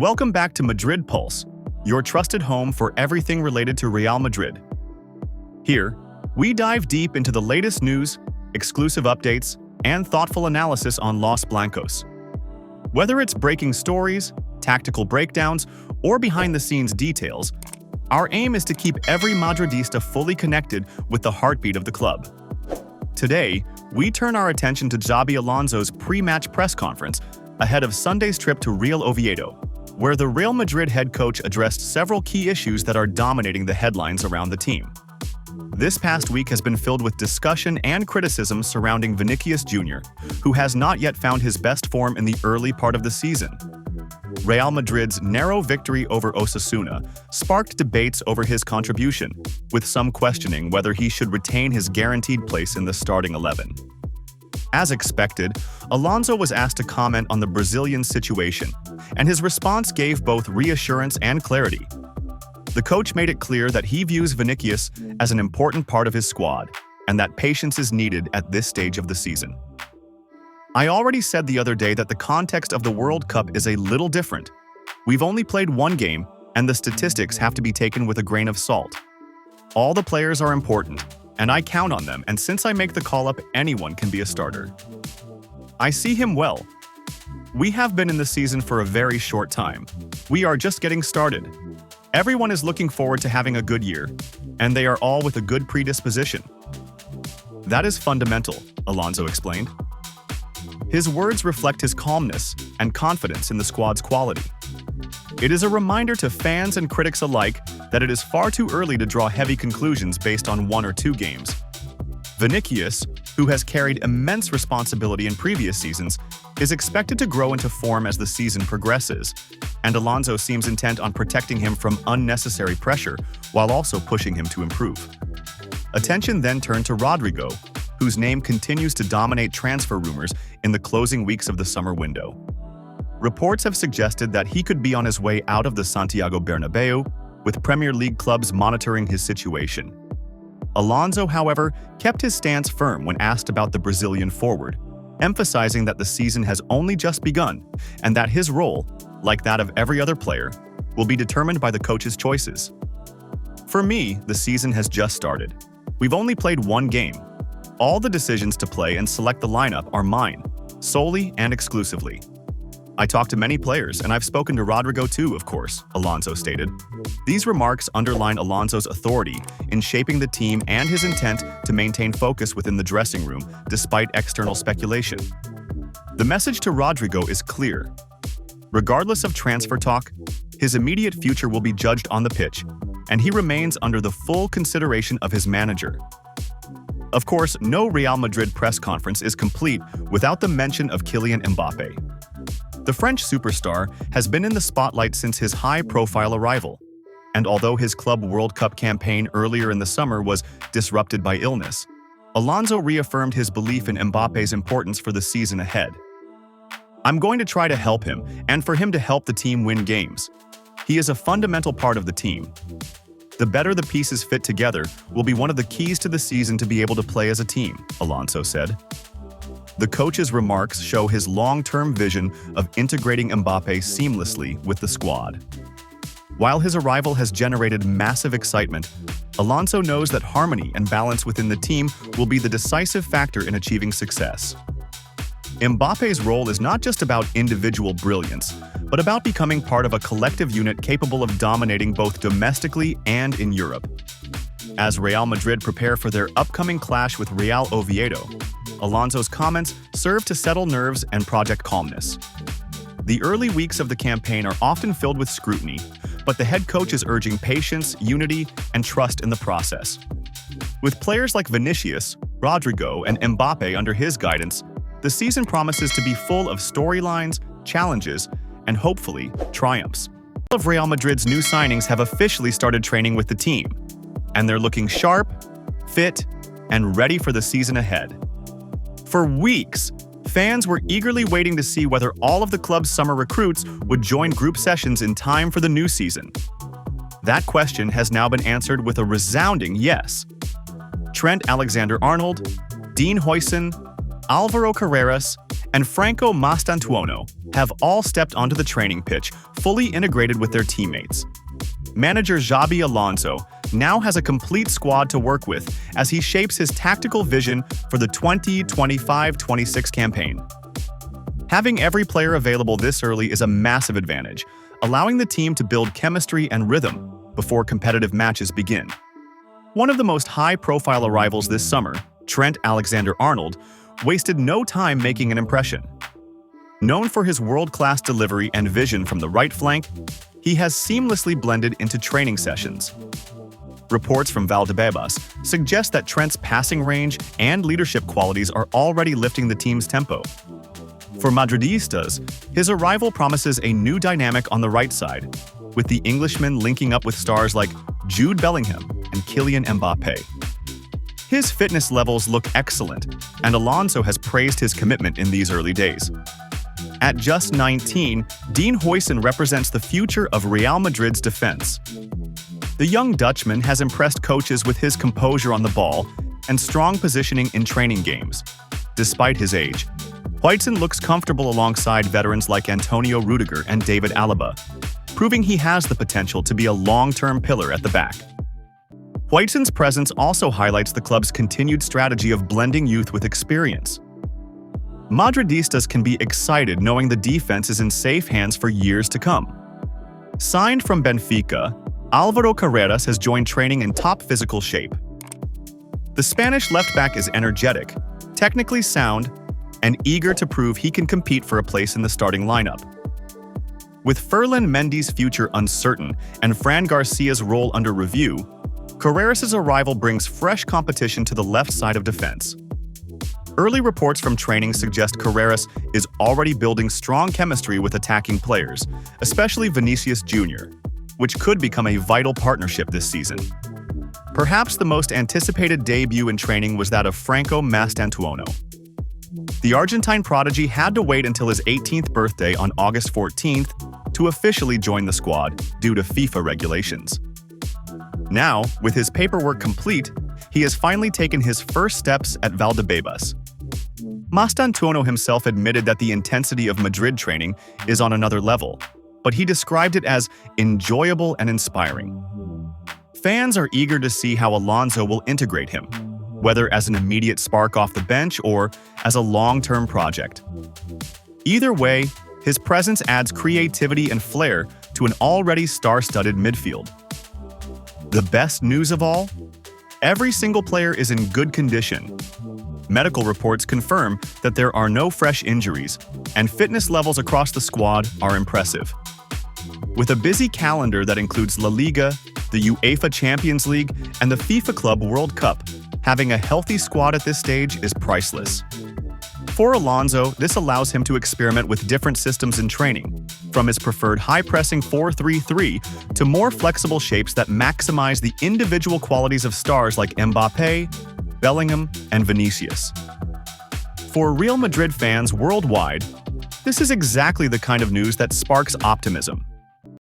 Welcome back to Madrid Pulse, your trusted home for everything related to Real Madrid. Here, we dive deep into the latest news, exclusive updates, and thoughtful analysis on Los Blancos. Whether it's breaking stories, tactical breakdowns, or behind-the-scenes details, our aim is to keep every Madridista fully connected with the heartbeat of the club. Today, we turn our attention to XABI Alonso's pre-match press conference ahead of Sunday's trip to Real Oviedo, where the Real Madrid head coach addressed several key issues that are dominating the headlines around the team. This past week has been filled with discussion and criticism surrounding Vinicius Jr, who has not yet found his best form in the early part of the season. Real Madrid's narrow victory over Osasuna sparked debates over his contribution, with some questioning whether he should retain his guaranteed place in the starting 11. As expected, Alonso was asked to comment on the Brazilian situation, and his response gave both reassurance and clarity. The coach made it clear that he views Vinicius as an important part of his squad, and that patience is needed at this stage of the season. I already said the other day that the context of the World Cup is a little different. We've only played one game, and the statistics have to be taken with a grain of salt. All the players are important, and I count on them, and since I make the call-up, anyone can be a starter. I see him well. We have been in the season for a very short time. We are just getting started. Everyone is looking forward to having a good year, and they are all with a good predisposition. That is fundamental, Alonso explained. His words reflect his calmness and confidence in the squad's quality. It is a reminder to fans and critics alike that it is far too early to draw heavy conclusions based on one or two games. Vinicius, who has carried immense responsibility in previous seasons, is expected to grow into form as the season progresses, and Alonso seems intent on protecting him from unnecessary pressure while also pushing him to improve. Attention then turned to Rodrygo, whose name continues to dominate transfer rumors in the closing weeks of the summer window. Reports have suggested that he could be on his way out of the Santiago Bernabeu, with Premier League clubs monitoring his situation. Alonso, however, kept his stance firm when asked about the Brazilian forward, emphasizing that the season has only just begun and that his role, like that of every other player, will be determined by the coach's choices. For me, the season has just started. We've only played one game. All the decisions to play and select the lineup are mine, solely and exclusively. I talked to many players, and I've spoken to Rodrigo too, of course, Alonso stated. These remarks underline Alonso's authority in shaping the team and his intent to maintain focus within the dressing room despite external speculation. The message to Rodrigo is clear. Regardless of transfer talk, his immediate future will be judged on the pitch, and he remains under the full consideration of his manager. Of course, no Real Madrid press conference is complete without the mention of Kylian Mbappe. The French superstar has been in the spotlight since his high-profile arrival, and although his Club World Cup campaign earlier in the summer was disrupted by illness, Alonso reaffirmed his belief in Mbappe's importance for the season ahead. "I'm going to try to help him, and for him to help the team win games. He is a fundamental part of the team. The better the pieces fit together will be one of the keys to the season to be able to play as a team," Alonso said. The coach's remarks show his long-term vision of integrating Mbappe seamlessly with the squad. While his arrival has generated massive excitement, Alonso knows that harmony and balance within the team will be the decisive factor in achieving success. Mbappe's role is not just about individual brilliance, but about becoming part of a collective unit capable of dominating both domestically and in Europe. As Real Madrid prepare for their upcoming clash with Real Oviedo, Alonso's comments serve to settle nerves and project calmness. The early weeks of the campaign are often filled with scrutiny, but the head coach is urging patience, unity, and trust in the process. With players like Vinicius, Rodrigo, and Mbappe under his guidance, the season promises to be full of storylines, challenges, and hopefully, triumphs. All of Real Madrid's new signings have officially started training with the team, and they're looking sharp, fit, and ready for the season ahead. For weeks, fans were eagerly waiting to see whether all of the club's summer recruits would join group sessions in time for the new season. That question has now been answered with a resounding yes. Trent Alexander-Arnold, Dean Huijsen, Alvaro Carreras, and Franco Mastantuono have all stepped onto the training pitch, fully integrated with their teammates. Manager XABI Alonso now has a complete squad to work with as he shapes his tactical vision for the 2025-26 campaign. Having every player available this early is a massive advantage, allowing the team to build chemistry and rhythm before competitive matches begin. One of the most high-profile arrivals this summer, Trent Alexander-Arnold, wasted no time making an impression. Known for his world-class delivery and vision from the right flank, he has seamlessly blended into training sessions. Reports from Valdebebas suggest that Trent's passing range and leadership qualities are already lifting the team's tempo. For Madridistas, his arrival promises a new dynamic on the right side, with the Englishman linking up with stars like Jude Bellingham and Kylian Mbappe. His fitness levels look excellent, and Alonso has praised his commitment in these early days. At just 19, Dean Huijsen represents the future of Real Madrid's defense. The young Dutchman has impressed coaches with his composure on the ball and strong positioning in training games. Despite his age, Huijsen looks comfortable alongside veterans like Antonio Rudiger and David Alaba, proving he has the potential to be a long-term pillar at the back. Huijsen's presence also highlights the club's continued strategy of blending youth with experience. Madridistas can be excited knowing the defense is in safe hands for years to come. Signed from Benfica, Álvaro Carreras has joined training in top physical shape. The Spanish left-back is energetic, technically sound, and eager to prove he can compete for a place in the starting lineup. With Ferland Mendy's future uncertain and Fran Garcia's role under review, Carreras' arrival brings fresh competition to the left side of defense. Early reports from training suggest Carreras is already building strong chemistry with attacking players, especially Vinicius Jr, which could become a vital partnership this season. Perhaps the most anticipated debut in training was that of Franco Mastantuono. The Argentine prodigy had to wait until his 18th birthday on August 14th to officially join the squad due to FIFA regulations. Now, with his paperwork complete, he has finally taken his first steps at Valdebebas. Mastantuono himself admitted that the intensity of Madrid training is on another level, but he described it as enjoyable and inspiring. Fans are eager to see how Alonso will integrate him, whether as an immediate spark off the bench or as a long-term project. Either way, his presence adds creativity and flair to an already star-studded midfield. The best news of all? Every single player is in good condition. Medical reports confirm that there are no fresh injuries, and fitness levels across the squad are impressive. With a busy calendar that includes La Liga, the UEFA Champions League, and the FIFA Club World Cup, having a healthy squad at this stage is priceless. For Alonso, this allows him to experiment with different systems in training, from his preferred high-pressing 4-3-3 to more flexible shapes that maximize the individual qualities of stars like Mbappe, Bellingham, and Vinicius. For Real Madrid fans worldwide, this is exactly the kind of news that sparks optimism.